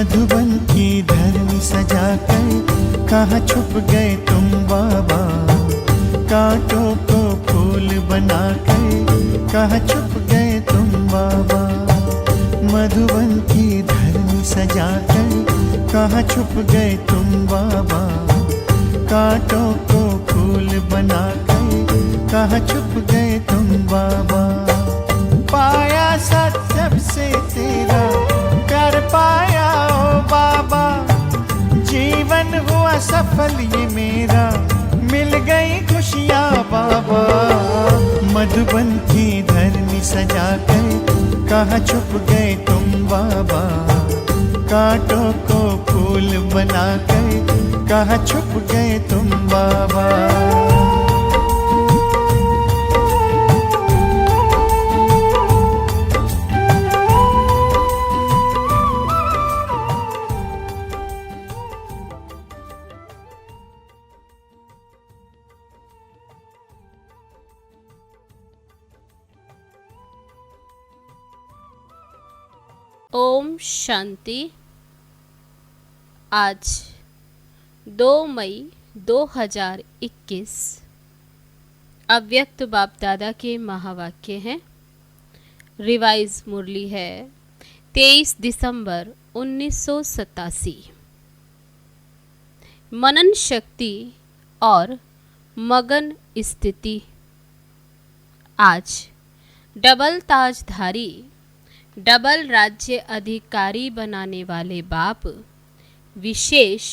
मधुबन की धरनी सजाकर कहाँ छुप गए तुम बाबा। कांटों को फूल बनाकर कहाँ छुप गए तुम बाबा। मधुबन की धरनी सजाकर कहाँ छुप गए तुम बाबा। कांटों को फूल बनाकर कहाँ छुप गए तुम बाबा। पाया सत्सब से तेरा प्यार पाया ओ बाबा। जीवन हुआ सफल ये मेरा, मिल गई खुशियाँ बाबा। मधुबन की धरनी सजाकर कहाँ छुप गए तुम बाबा। कांटों को फूल बनाकर कहाँ छुप गए तुम बाबा। ओम शांति। आज 2 मई 2021 अव्यक्त बाप दादा के महावाक्य हैं। रिवाइज मुरली है 23 दिसंबर 1987। मनन शक्ति और मगन स्थिति। आज डबल ताजधारी, डबल राज्य अधिकारी बनाने वाले बाप विशेष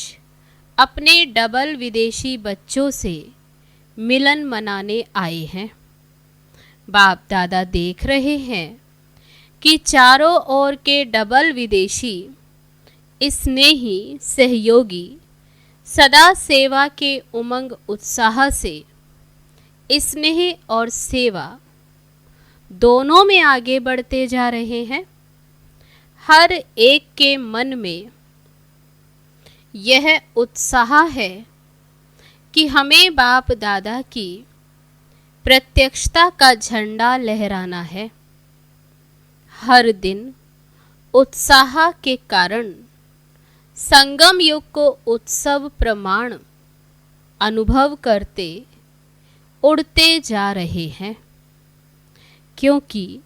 अपने डबल विदेशी बच्चों से मिलन मनाने आए हैं। बाप दादा देख रहे हैं कि चारों ओर के डबल विदेशी स्नेही सहयोगी सदा सेवा के उमंग उत्साह से स्नेह और सेवा दोनों में आगे बढ़ते जा रहे हैं। हर एक के मन में यह उत्साह है कि हमें बाप दादा की प्रत्यक्षता का झंडा लहराना है। हर दिन उत्साह के कारण संगम युग को उत्सव प्रमाण अनुभव करते उड़ते जा रहे हैं, क्योंकि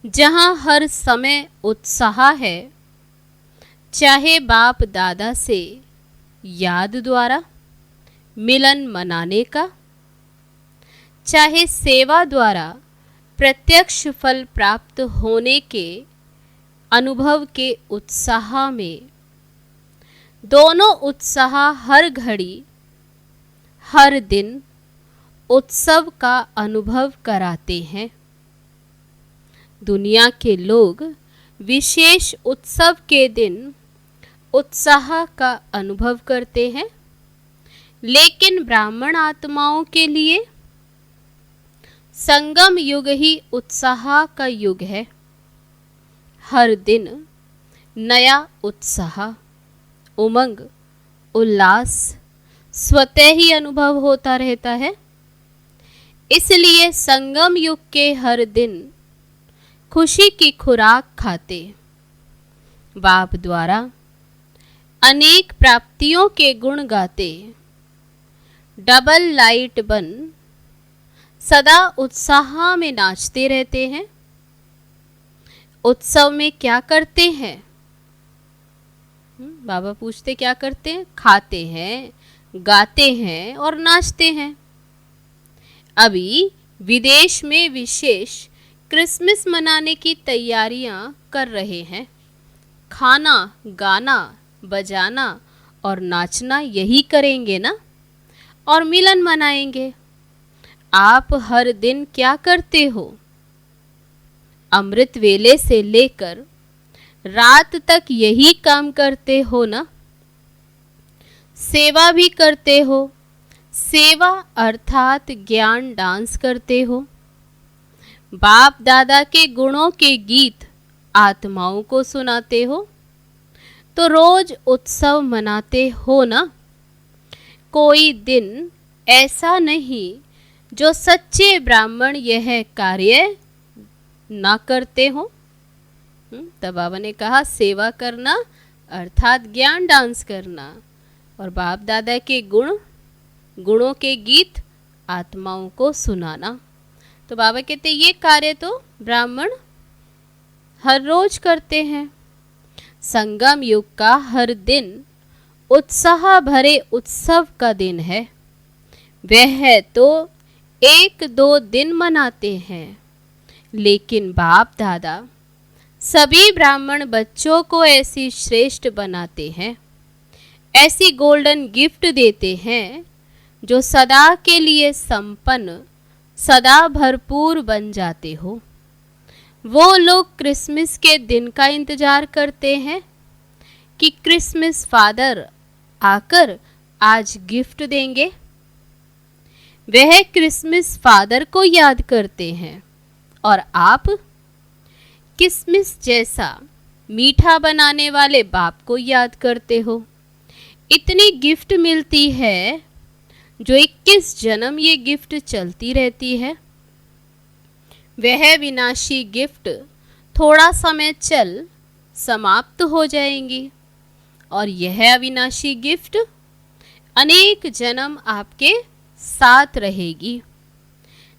जहाँ हर समय उत्साह है, चाहे बाप दादा से याद द्वारा मिलन मनाने का, चाहे सेवा द्वारा प्रत्यक्ष फल प्राप्त होने के अनुभव के उत्साह में, दोनों उत्साह हर घड़ी हर दिन उत्सव का अनुभव कराते हैं। दुनिया के लोग विशेष उत्सव के दिन उत्साह का अनुभव करते हैं, लेकिन ब्राह्मण आत्माओं के लिए संगम युग ही उत्साह का युग है। हर दिन नया उत्साह, उमंग, उल्लास स्वतः ही अनुभव होता रहता है। इसलिए संगम युग के हर दिन खुशी की खुराक खाते बाप द्वारा अनेक प्राप्तियों के गुण गाते डबल लाइट बन सदा उत्साह में नाचते रहते हैं। उत्सव में क्या करते हैं? बाबा पूछते क्या करते हैं? खाते हैं, गाते हैं और नाचते हैं। अभी विदेश में विशेष क्रिसमस मनाने की तैयारियां कर रहे हैं। खाना, गाना, बजाना और नाचना यही करेंगे ना, और मिलन मनाएंगे। आप हर दिन क्या करते हो? अमृत वेले से लेकर रात तक यही काम करते हो ना। सेवा भी करते हो, सेवा अर्थात ज्ञान डांस करते हो। बाप दादा के गुणों के गीत आत्माओं को सुनाते हो, तो रोज उत्सव मनाते हो ना। कोई दिन ऐसा नहीं जो सच्चे ब्राह्मण यह कार्य ना करते हो। तब बाबा ने कहा सेवा करना अर्थात ज्ञान डांस करना, और बाप दादा के गुणों के गीत आत्माओं को सुनाना। तो बाबा कहते ये कार्य तो ब्राह्मण हर रोज करते हैं। संगम युग का हर दिन उत्साह भरे उत्सव का दिन है। वह तो 1-2 दिन मनाते हैं, लेकिन बाप दादा सभी ब्राह्मण बच्चों को ऐसी श्रेष्ठ बनाते हैं, ऐसी गोल्डन गिफ्ट देते हैं जो सदा के लिए संपन्न, सदा भरपूर बन जाते हो। वो लोग क्रिसमस के दिन का इंतजार करते हैं कि क्रिसमस फादर आकर आज गिफ्ट देंगे। वह क्रिसमस फादर को याद करते हैं, और आप किसमिस जैसा मीठा बनाने वाले बाप को याद करते हो। इतनी गिफ्ट मिलती है जो 21 जन्म ये गिफ्ट चलती रहती है। वह विनाशी गिफ्ट थोड़ा समय चल समाप्त हो जाएंगी, और यह अविनाशी गिफ्ट अनेक जन्म आपके साथ रहेगी।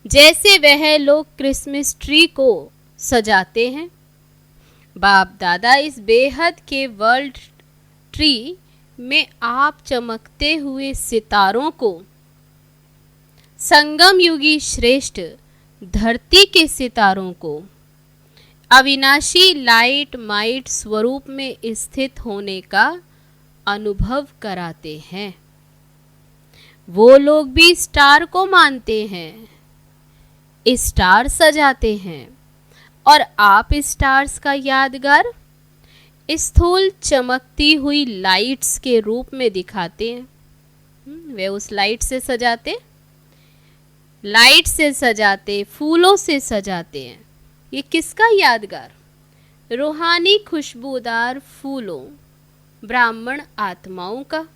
जैसे वह लोग क्रिसमस ट्री को सजाते हैं, बाप दादा इस बेहद के वर्ल्ड ट्री में आप चमकते हुए सितारों को संगम युगी श्रेष्ठ धरती के सितारों को अविनाशी लाइट माइट स्वरूप में स्थित होने का अनुभव कराते हैं। वो लोग भी स्टार को मानते हैं, स्टार सजाते हैं, और आप स्टार्स का यादगार स्थूल चमकती हुई लाइट्स के रूप में दिखाते हैं। वे उस लाइट से सजाते, फूलों से सजाते हैं। ये किसका यादगार? रूहानी खुशबूदार फूलों ब्राह्मण आत्माओं का।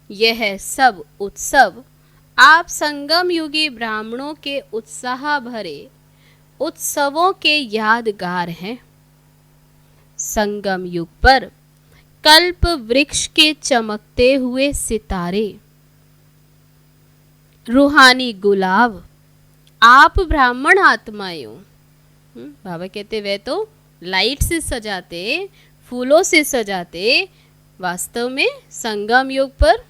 यह सब उत्सव आप संगम युगी ब्राह्मणों के उत्साह भरे उत्सवों के यादगार हैं। संगम युग पर कल्प वृक्ष के चमकते हुए सितारे, रूहानी गुलाब आप ब्राह्मण आत्माएं हो। बाबा कहते वे तो लाइट से सजाते, फूलों से सजाते, वास्तव में संगम युग पर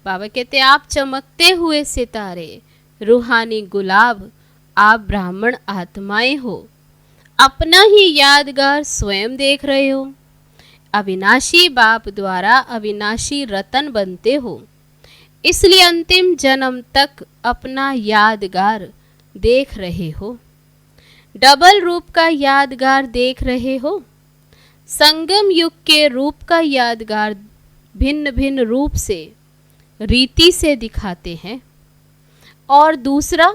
बाबा कहते आप चमकते हुए सितारे, रूहानी गुलाब आप ब्राह्मण आत्माएं हो। अपना ही यादगार स्वयं देख रहे हो। अविनाशी बाप द्वारा अविनाशी रतन बनते हो, इसलिए अंतिम जन्म तक अपना यादगार देख रहे हो। डबल रूप का यादगार देख रहे हो। संगम युग के रूप का यादगार भिन्न भिन्न रूप से, रीति से दिखाते हैं, और दूसरा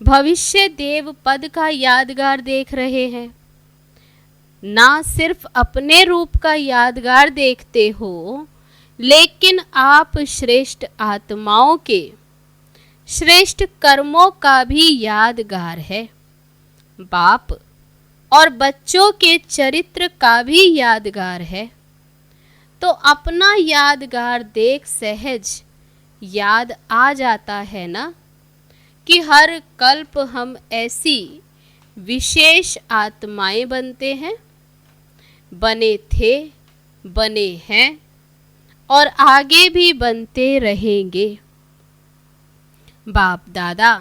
भविष्य देव पद का यादगार देख रहे हैं। ना सिर्फ अपने रूप का यादगार देखते हो, लेकिन आप श्रेष्ठ आत्माओं के श्रेष्ठ कर्मों का भी यादगार है। बाप और बच्चों के चरित्र का भी यादगार है। तो अपना यादगार देख सहज याद आ जाता है ना कि हर कल्प हम ऐसी विशेष आत्माएं बनते हैं, बने थे, बने हैं, और आगे भी बनते रहेंगे। बाप दादा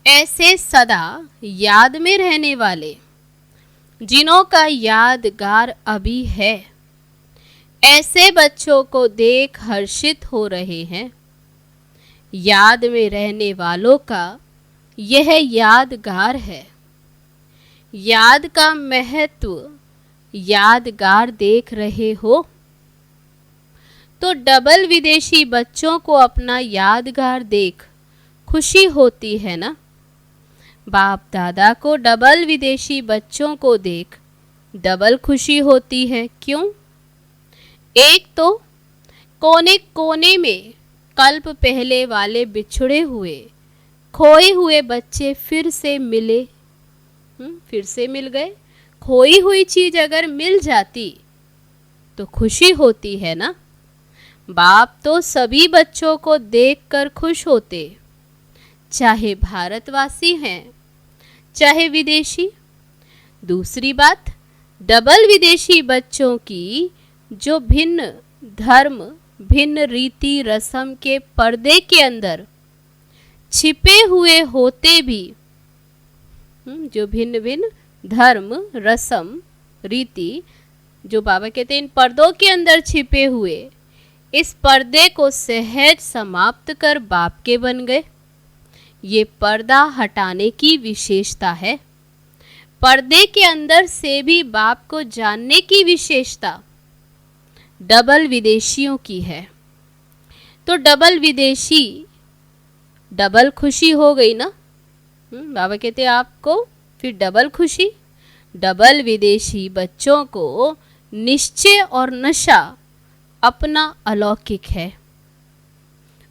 ऐसे सदा याद में रहने वाले, जिन्हों का यादगार अभी है, ऐसे बच्चों को देख हर्षित हो रहे हैं। याद में रहने वालों का यह यादगार है। याद का महत्व यादगार देख रहे हो तो डबल विदेशी बच्चों को अपना यादगार देख खुशी होती है ना। बाप दादा को डबल विदेशी बच्चों को देख डबल खुशी होती है। क्यों? एक तो कोने कोने में कल्प पहले वाले बिछड़े हुए खोए हुए बच्चे फिर से मिले, फिर से मिल गए। खोई हुई चीज अगर मिल जाती तो खुशी होती है ना। बाप तो सभी बच्चों को देखकर खुश होते, चाहे भारतवासी हैं चाहे विदेशी। दूसरी बात, डबल विदेशी बच्चों की जो भिन्न धर्म, भिन्न रीति रस्म के पर्दे के अंदर छिपे हुए होते भी, जो भिन्न भिन्न धर्म रस्म रीति जो बाबा कहते हैं इन पर्दों के अंदर छिपे हुए, इस पर्दे को सहज समाप्त कर बाप के बन गए। ये पर्दा हटाने की विशेषता है। पर्दे के अंदर से भी बाप को जानने की विशेषता डबल विदेशियों की है। तो डबल विदेशी, डबल खुशी हो गई ना। बाबा कहते हैं आपको फिर डबल खुशी। डबल विदेशी बच्चों को निश्चय और नशा अपना अलौकिक है।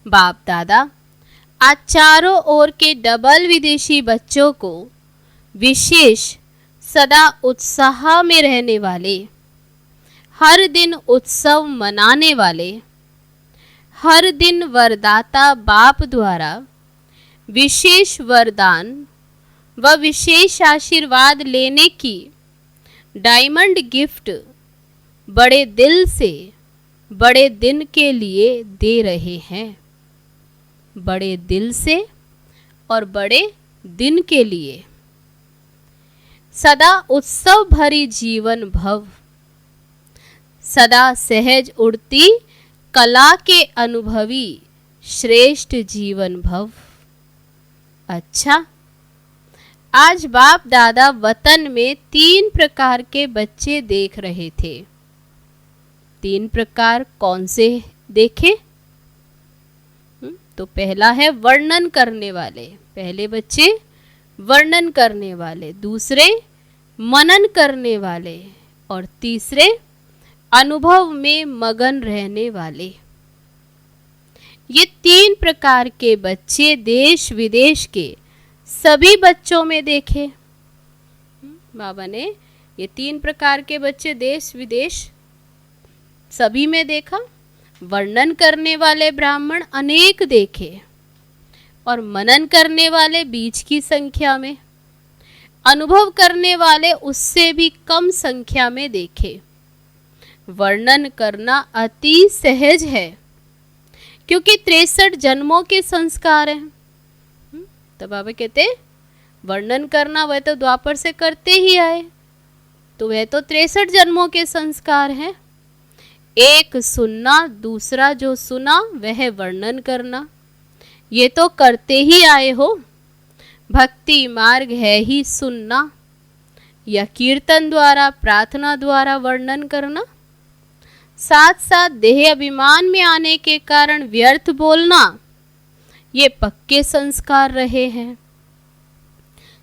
बाप दादा आज चारों ओर के डबल विदेशी बच्चों को विशेष सदा उत्साह में रहने वाले, हर दिन उत्सव मनाने वाले, हर दिन वरदाता बाप द्वारा विशेष वरदान व विशेष आशीर्वाद लेने की डायमंड गिफ्ट बड़े दिल से बड़े दिन के लिए दे रहे हैं। बड़े दिल से और बड़े दिन के लिए सदा उत्सव भरी जीवन भव, सदा सहज उड़ती कला के अनुभवी श्रेष्ठ जीवन भव। अच्छा, आज बाप दादा वतन में 3 प्रकार के बच्चे देख रहे थे। 3 प्रकार कौन से देखे? तो पहला है वर्णन करने वाले, पहले बच्चे वर्णन करने वाले, दूसरे मनन करने वाले और तीसरे अनुभव में मगन रहने वाले। ये 3 प्रकार के बच्चे देश विदेश के सभी बच्चों में देखे। बाबा ने ये 3 प्रकार के बच्चे देश विदेश सभी में देखा। वर्णन करने वाले ब्राह्मण अनेक देखे और मनन करने वाले बीच की संख्या में, अनुभव करने वाले उससे भी कम संख्या में देखे। वर्णन करना अति सहज है क्योंकि 63 जन्मों के संस्कार हैं। तो बाबा कहते वर्णन करना वह तो द्वापर से करते ही आए, तो वह तो 63 जन्मों के संस्कार हैं। एक सुनना, दूसरा जो सुना वह वर्णन करना, ये तो करते ही आए हो। भक्ति मार्ग है ही सुनना या कीर्तन द्वारा, प्रार्थना द्वारा वर्णन करना। साथ साथ देह अभिमान में आने के कारण व्यर्थ बोलना, ये पक्के संस्कार रहे हैं।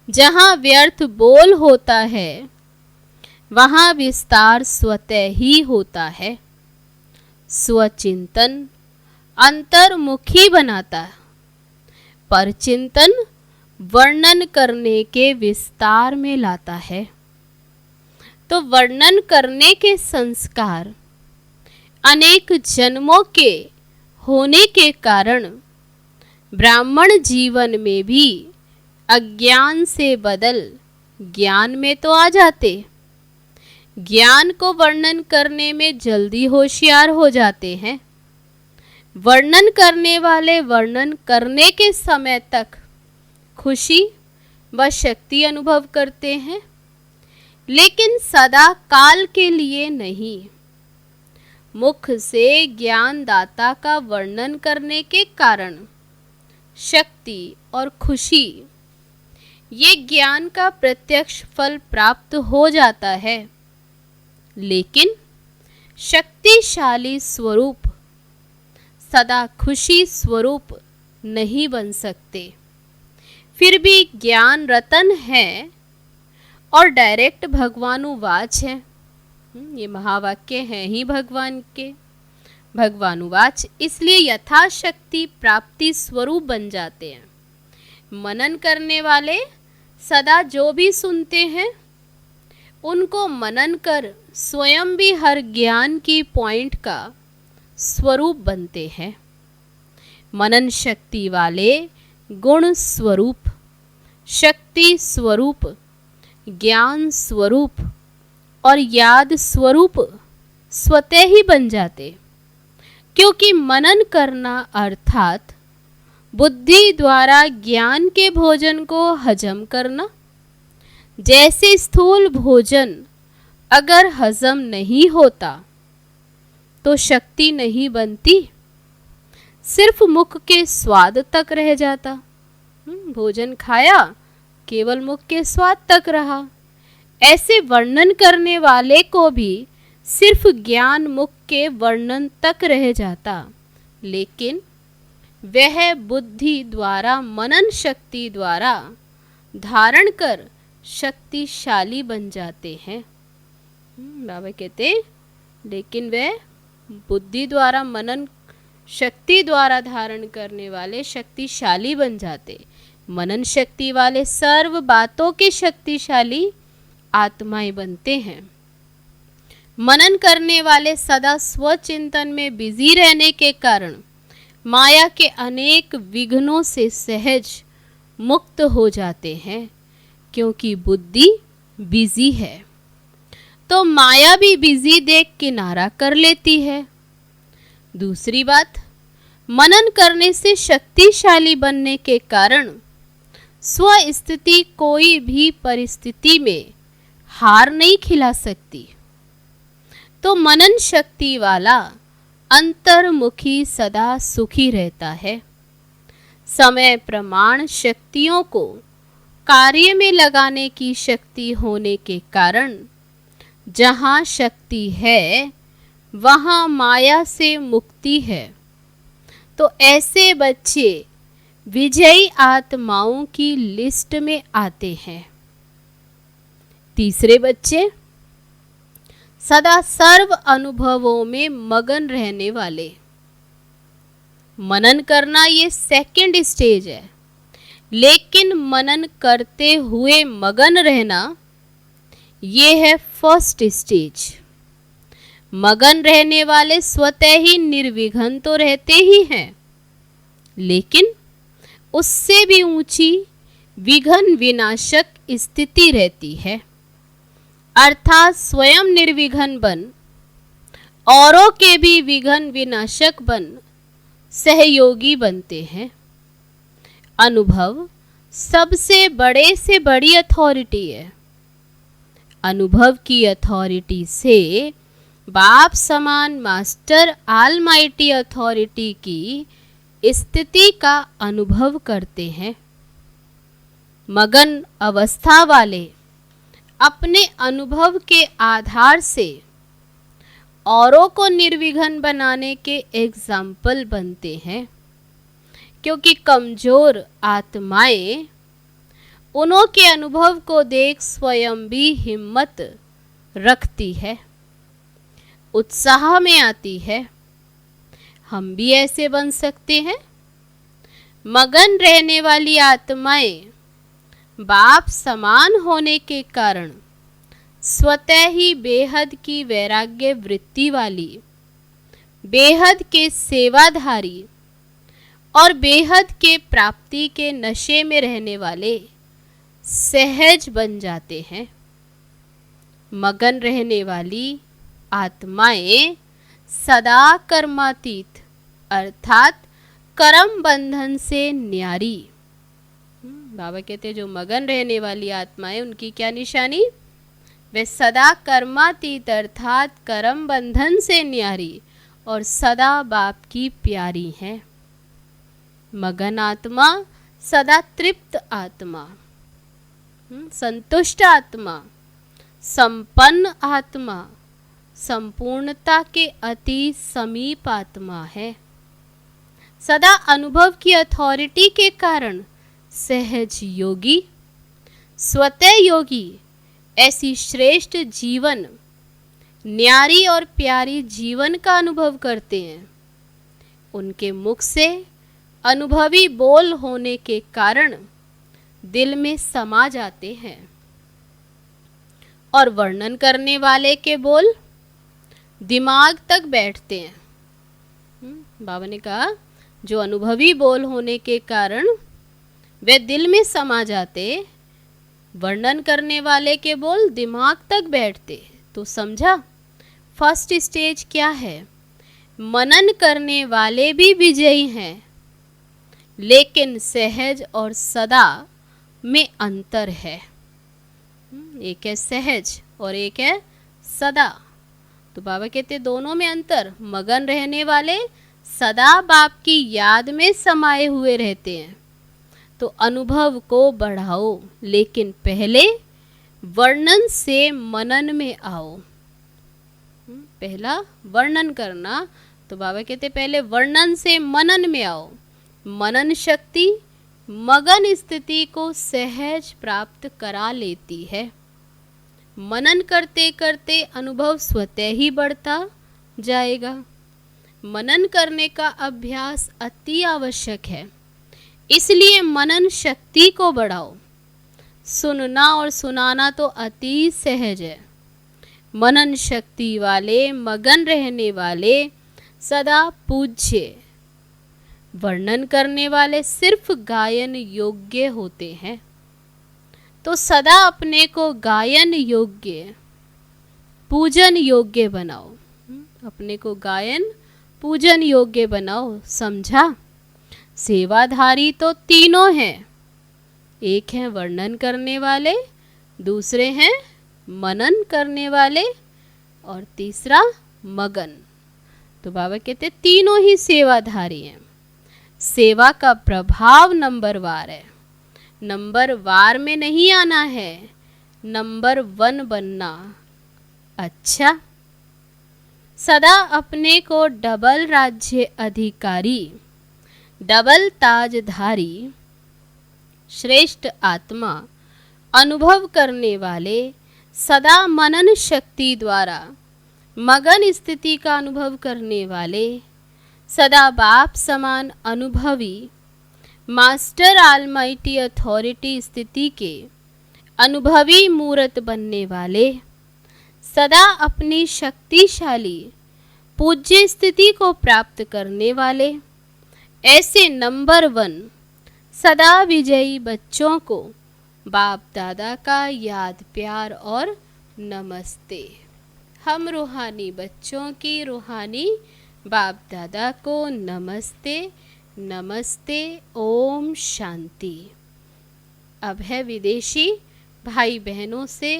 जहाँ व्यर्थ बोल होता है वहाँ विस्तार स्वतः ही होता है। स्वचिंतन अंतर्मुखी बनाता है, पर चिंतन वर्णन करने के विस्तार में लाता है। तो वर्णन करने के संस्कार अनेक जन्मों के होने के कारण ब्राह्मण जीवन में भी अज्ञान से बदल ज्ञान में तो आ जाते। ज्ञान को वर्णन करने में जल्दी होशियार हो जाते हैं। वर्णन करने वाले वर्णन करने के समय तक खुशी व शक्ति अनुभव करते हैं, लेकिन सदा काल के लिए नहीं। मुख से ज्ञानदाता का वर्णन करने के कारण शक्ति और खुशी, ये ज्ञान का प्रत्यक्ष फल प्राप्त हो जाता है, लेकिन शक्तिशाली स्वरूप सदा खुशी स्वरूप नहीं बन सकते। फिर भी ज्ञान रतन है और डायरेक्ट भगवानुवाच है। ये महावाक्य हैं ही भगवान के, भगवानुवाच, इसलिए यथाशक्ति प्राप्ति स्वरूप बन जाते हैं। मनन करने वाले सदा जो भी सुनते हैं उनको मनन कर स्वयं भी हर ज्ञान की पॉइंट का स्वरूप बनते हैं। मनन शक्ति वाले गुण स्वरूप, शक्ति स्वरूप, ज्ञान स्वरूप और याद स्वरूप स्वतः ही बन जाते, क्योंकि मनन करना अर्थात बुद्धि द्वारा ज्ञान के भोजन को हजम करना। जैसे स्थूल भोजन अगर हजम नहीं होता तो शक्ति नहीं बनती, सिर्फ मुख के स्वाद तक रह जाता। भोजन खाया, केवल मुख के स्वाद तक रहा। ऐसे वर्णन करने वाले को भी सिर्फ ज्ञान मुख के वर्णन तक रह जाता, लेकिन वह बुद्धि द्वारा, मनन शक्ति द्वारा धारण कर शक्तिशाली बन जाते हैं। बाबा कहते, लेकिन वह बुद्धि द्वारा, मनन शक्ति द्वारा धारण करने वाले शक्तिशाली बन जाते। मनन शक्ति वाले सर्व बातों के शक्तिशाली आत्माएं बनते हैं। मनन करने वाले सदा स्वचिंतन में बिजी रहने के कारण माया के अनेक विघ्नों से सहज मुक्त हो जाते हैं, क्योंकि बुद्धि बिजी है तो माया भी बिजी देख किनारा कर लेती है। दूसरी बात, मनन करने से शक्तिशाली बनने के कारण स्वस्थिति कोई भी परिस्थिति में हार नहीं खिला सकती। तो मनन शक्ति वाला अंतर्मुखी सदा सुखी रहता है। समय प्रमाण शक्तियों को कार्य में लगाने की शक्ति होने के कारण जहाँ शक्ति है वहाँ माया से मुक्ति है। तो ऐसे बच्चे विजयी आत्माओं की लिस्ट में आते हैं। तीसरे बच्चे सदा सर्व अनुभवों में मगन रहने वाले। मनन करना ये सेकंड स्टेज है, लेकिन मनन करते हुए मगन रहना ये है फर्स्ट स्टेज। मगन रहने वाले स्वतः ही निर्विघ्न तो रहते ही हैं, लेकिन उससे भी ऊंची विघ्न विनाशक स्थिति रहती है, अर्थात स्वयं निर्विघ्न बन औरों के भी विघ्न विनाशक बन सहयोगी बनते हैं। अनुभव सबसे बड़े से बड़ी अथॉरिटी है। अनुभव की अथॉरिटी से बाप समान मास्टर ऑलमाइटी अथॉरिटी की स्थिति का अनुभव करते हैं। मगन अवस्था वाले अपने अनुभव के आधार से औरों को निर्विघ्न बनाने के एग्जाम्पल बनते हैं, क्योंकि कमजोर आत्माएं उन्हों के अनुभव को देख स्वयं भी हिम्मत रखती है, उत्साह में आती है। हम भी ऐसे बन सकते हैं। मगन रहने वाली आत्माएं बाप समान होने के कारण स्वतः ही बेहद की वैराग्य वृत्ति वाली, बेहद के सेवाधारी और बेहद के प्राप्ति के नशे में रहने वाले सहज बन जाते हैं। मगन रहने वाली आत्माएं सदा कर्मातीत अर्थात कर्म बंधन से न्यारी। बाबा कहते हैं जो मगन रहने वाली आत्माएं, उनकी क्या निशानी? वे सदा कर्मातीत अर्थात कर्म बंधन से न्यारी और सदा बाप की प्यारी हैं। मगन आत्मा सदा तृप्त आत्मा, संतुष्ट आत्मा, संपन्न आत्मा, संपूर्णता के अति समीप आत्मा है। सदा अनुभव की अथॉरिटी के कारण सहज योगी, स्वतः योगी ऐसी श्रेष्ठ जीवन, न्यारी और प्यारी जीवन का अनुभव करते हैं। उनके मुख से अनुभवी बोल होने के कारण दिल में समा जाते हैं। और वर्णन करने वाले के बोल दिमाग तक बैठते हैं। बाबा ने कहा जो अनुभवी बोल होने के कारण वे दिल में समा जाते, वर्णन करने वाले के बोल दिमाग तक बैठते। तो समझा फर्स्ट स्टेज क्या है? मनन करने वाले भी विजयी हैं, लेकिन सहज और सदा में अंतर है। एक है सहज और एक है सदा। तो बाबा कहते दोनों में अंतर। मगन रहने वाले सदा बाप की याद में समाये हुए रहते हैं। तो अनुभव को बढ़ाओ, लेकिन पहले वर्णन से मनन में आओ। पहला वर्णन करना, तो बाबा कहते पहले वर्णन से मनन में आओ। मनन शक्ति मगन स्थिति को सहज प्राप्त करा लेती है। मनन करते करते अनुभव स्वतः ही बढ़ता जाएगा। मनन करने का अभ्यास अति आवश्यक है, इसलिए मनन शक्ति को बढ़ाओ। सुनना और सुनाना तो अति सहज है। मनन शक्ति वाले, मगन रहने वाले सदा पूज्य, वर्णन करने वाले सिर्फ गायन योग्य होते हैं। तो सदा अपने को गायन योग्य, पूजन योग्य बनाओ। अपने को गायन पूजन योग्य बनाओ। समझा? सेवाधारी तो तीनों हैं। एक है वर्णन करने वाले, दूसरे हैं मनन करने वाले, और तीसरा मगन। तो बाबा कहते तीनों ही सेवाधारी हैं। सेवा का प्रभाव नंबर वार है। नंबर वार में नहीं आना है, नंबर 1 बनना। अच्छा, सदा अपने को डबल राज्य अधिकारी, डबल ताजधारी, श्रेष्ठ आत्मा अनुभव करने वाले, सदा मनन शक्ति द्वारा मगन स्थिति का अनुभव करने वाले, सदा बाप समान अनुभवी, मास्टर ऑलमाइटी अथॉरिटी स्थिति के अनुभवी मूर्त बनने वाले, सदा अपनी शक्तिशाली पूज्य स्थिति को प्राप्त करने वाले, ऐसे नंबर 1 सदा विजयी बच्चों को बाप दादा का याद प्यार और नमस्ते। हम रूहानी बच्चों की रूहानी बाप दादा को नमस्ते नमस्ते। ओम शांति। अब है विदेशी भाई बहनों से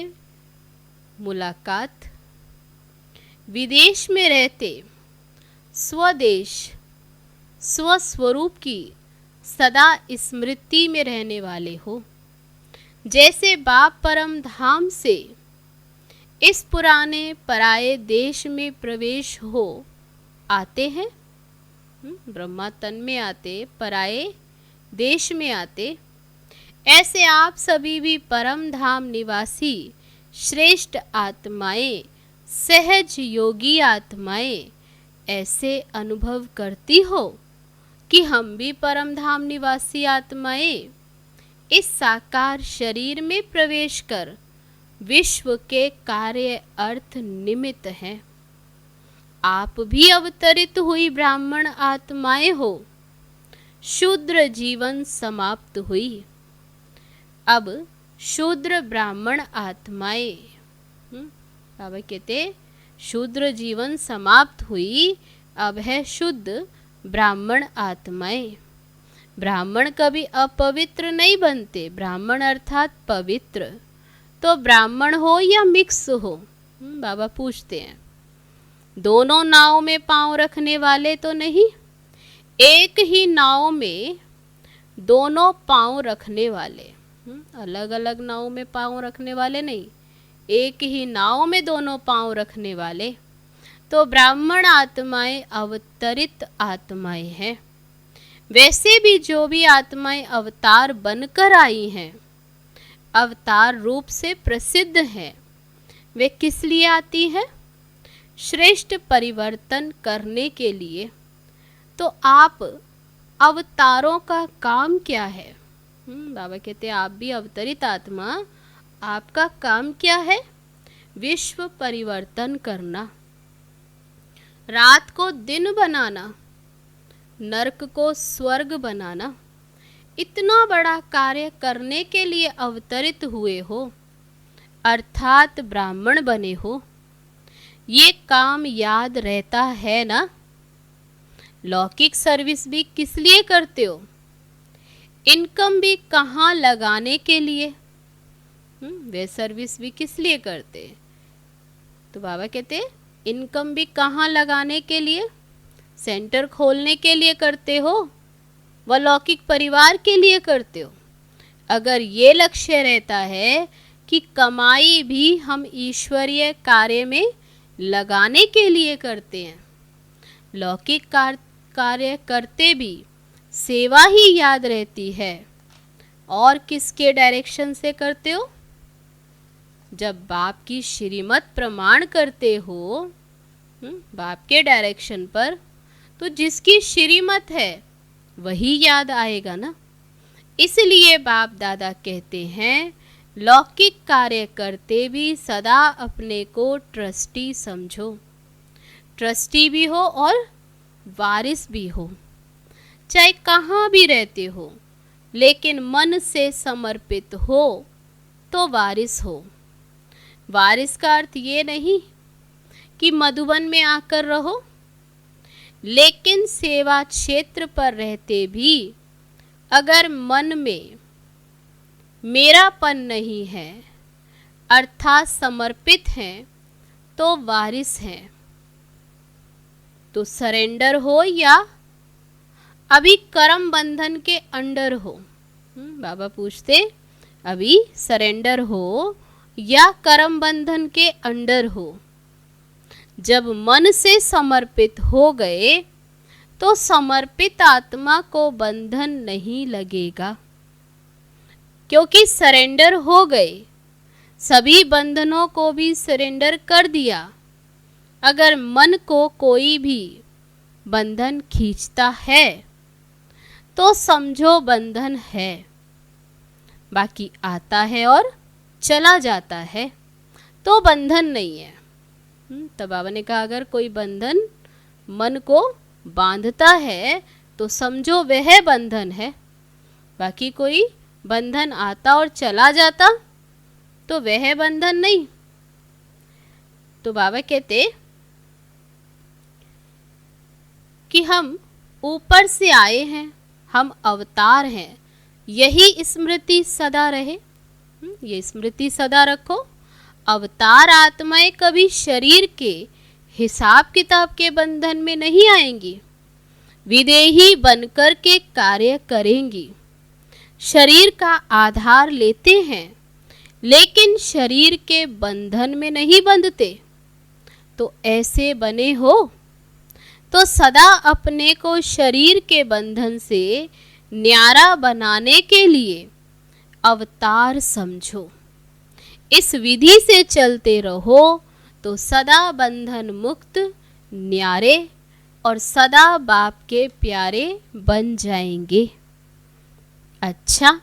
मुलाकात। विदेश में रहते स्वदेश स्वस्वरूप की सदा स्मृति में रहने वाले हो। जैसे बाप परम धाम से इस पुराने पराये देश में प्रवेश हो आते हैं, ब्रह्मा तन में आते, पराये देश में आते, ऐसे आप सभी भी परम धाम निवासी श्रेष्ठ आत्माएं, सहज योगी आत्माएं ऐसे अनुभव करती हो कि हम भी परम धाम निवासी आत्माएं इस साकार शरीर में प्रवेश कर विश्व के कार्य अर्थ निमित्त हैं। आप भी अवतरित हुई ब्राह्मण आत्माएं हो। शूद्र जीवन समाप्त हुई, अब शूद्र ब्राह्मण आत्माएं। बाबा कहते शूद्र जीवन समाप्त हुई, अब है शुद्ध ब्राह्मण आत्माएं। ब्राह्मण कभी अपवित्र नहीं बनते, ब्राह्मण अर्थात पवित्र। तो ब्राह्मण हो या मिक्स हो, बाबा पूछते हैं। दोनों नाव में पांव रखने वाले तो नहीं, एक ही नाव में दोनों पांव रखने वाले, अलग अलग नाव में पांव रखने वाले नहीं, एक ही नाव में दोनों पांव रखने वाले। तो ब्राह्मण आत्माएं अवतरित आत्माएं हैं। वैसे भी जो भी आत्माएं अवतार बनकर आई हैं, अवतार रूप से प्रसिद्ध हैं, वे किस लिए आती हैं? श्रेष्ठ परिवर्तन करने के लिए। तो आप अवतारों का काम क्या है? बाबा कहते हैं आप भी अवतरित आत्मा, आपका काम क्या है? विश्व परिवर्तन करना, रात को दिन बनाना, नरक को स्वर्ग बनाना, इतना बड़ा कार्य करने के लिए अवतरित हुए हो, अर्थात ब्राह्मण बने हो। ये काम याद रहता है ना? लौकिक सर्विस भी किस लिए करते हो? इनकम भी कहाँ लगाने के लिए? वे सर्विस भी किस लिए करते? तो बाबा कहते इनकम भी कहाँ लगाने के लिए? सेंटर खोलने के लिए करते हो, व लौकिक परिवार के लिए करते हो। अगर ये लक्ष्य रहता है कि कमाई भी हम ईश्वरीय कार्य में लगाने के लिए करते हैं, लौकिक कार्य करते भी सेवा ही याद रहती है, और किसके डायरेक्शन से करते हो? जब बाप की श्रीमत प्रमाण करते हो बाप के डायरेक्शन पर, तो जिसकी श्रीमत है वही याद आएगा ना। इसलिए बाप दादा कहते हैं लौकिक कार्य करते भी सदा अपने को ट्रस्टी समझो। ट्रस्टी भी हो और वारिस भी हो, चाहे कहाँ भी रहते हो, लेकिन मन से समर्पित हो तो वारिस हो। वारिस का अर्थ ये नहीं कि मधुबन में आकर रहो, लेकिन सेवा क्षेत्र पर रहते भी अगर मन में मेरापन नहीं है, अर्थात समर्पित हैं, तो वारिस हैं। तो सरेंडर हो या अभी कर्म बंधन के अंडर हो? बाबा पूछते अभी सरेंडर हो या कर्म बंधन के अंडर हो? जब मन से समर्पित हो गए तो समर्पित आत्मा को बंधन नहीं लगेगा, क्योंकि सरेंडर हो गए, सभी बंधनों को भी सरेंडर कर दिया। अगर मन को कोई भी बंधन खींचता है तो समझो बंधन है, बाकी आता है और चला जाता है तो बंधन नहीं है। तब बाबा ने कहा अगर कोई बंधन मन को बांधता है तो समझो वह बंधन है, बाकी कोई बंधन आता और चला जाता तो वह बंधन नहीं। तो बाबा कहते कि हम ऊपर से आए हैं, हम अवतार हैं, यही स्मृति सदा रहे। ये स्मृति सदा रखो। अवतार आत्माएं कभी शरीर के हिसाब किताब के बंधन में नहीं आएंगी, विदेही बनकर के कार्य करेंगी। शरीर का आधार लेते हैं, लेकिन शरीर के बंधन में नहीं बंधते। तो ऐसे बने हो तो सदा अपने को शरीर के बंधन से न्यारा बनाने के लिए अवतार समझो। इस विधि से चलते रहो तो सदा बंधन मुक्त, न्यारे और सदा बाप के प्यारे बन जाएंगे। अच्छा,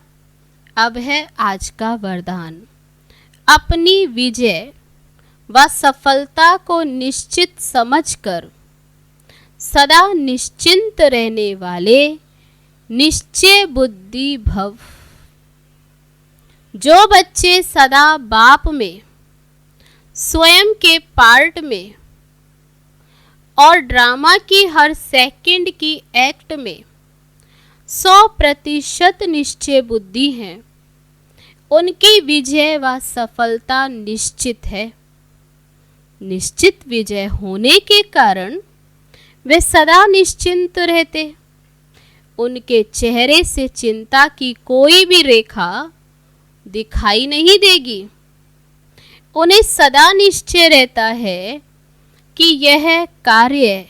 अब है आज का वरदान। अपनी विजय व सफलता को निश्चित समझकर सदा निश्चिंत रहने वाले निश्चय बुद्धि भव। जो बच्चे सदा बाप में, स्वयं के पार्ट में और ड्रामा की हर सेकंड की एक्ट में 100% निश्चय बुद्धि हैं, उनकी विजय व सफलता निश्चित है। निश्चित विजय होने के कारण वे सदा निश्चिंत रहते। उनके चेहरे से चिंता की कोई भी रेखा दिखाई नहीं देगी। उन्हें सदा निश्चय रहता है कि यह कार्य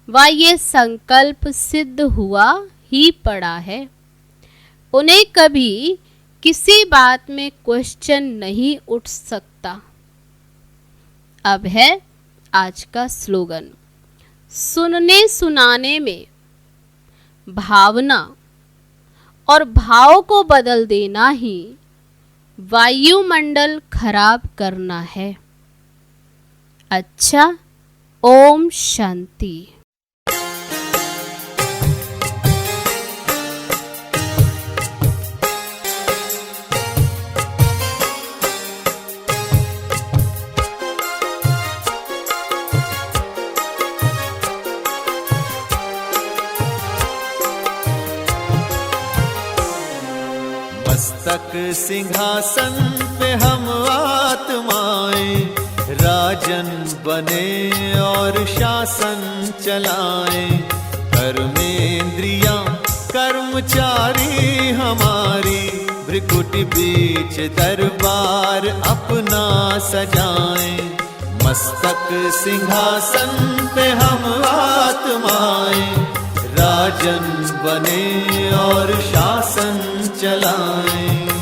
व यह संकल्प सिद्ध हुआ ही पड़ा है। उन्हें कभी किसी बात में क्वेश्चन नहीं उठ सकता। अब है आज का स्लोगन। सुनने सुनाने में भावना और भाव को बदल देना ही वायुमंडल खराब करना है। अच्छा, ओम शांति। मस्तक सिंहासन पे हम आत्माएं, राजन बने और शासन चलाएं। कर्मेंद्रियां कर्मचारी हमारी, भ्रिकुटी बीच दरबार अपना सजाएं। मस्तक सिंहासन पे हम आत्माएं, राजन बने और शासन चलाएं।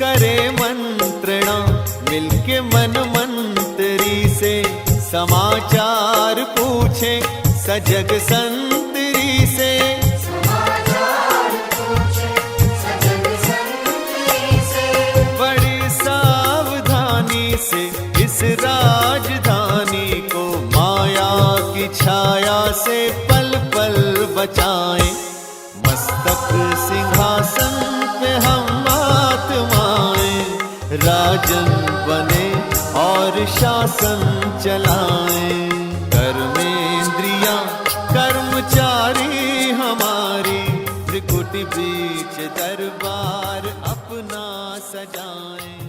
करे मंत्रणा मिलके मन मंत्री से, समाचार पूछे सजग संतरी से। बड़ी सावधानी से इस राजधानी को माया की छाया से पल पल बचाएं। मस्तक सिंहासन पे हम आत्माएं, राजन बने और शासन चलाएं। कर्मेंद्रियां कर्मचारी हमारी, त्रिकुटी बीच दरबार अपना सजाएं।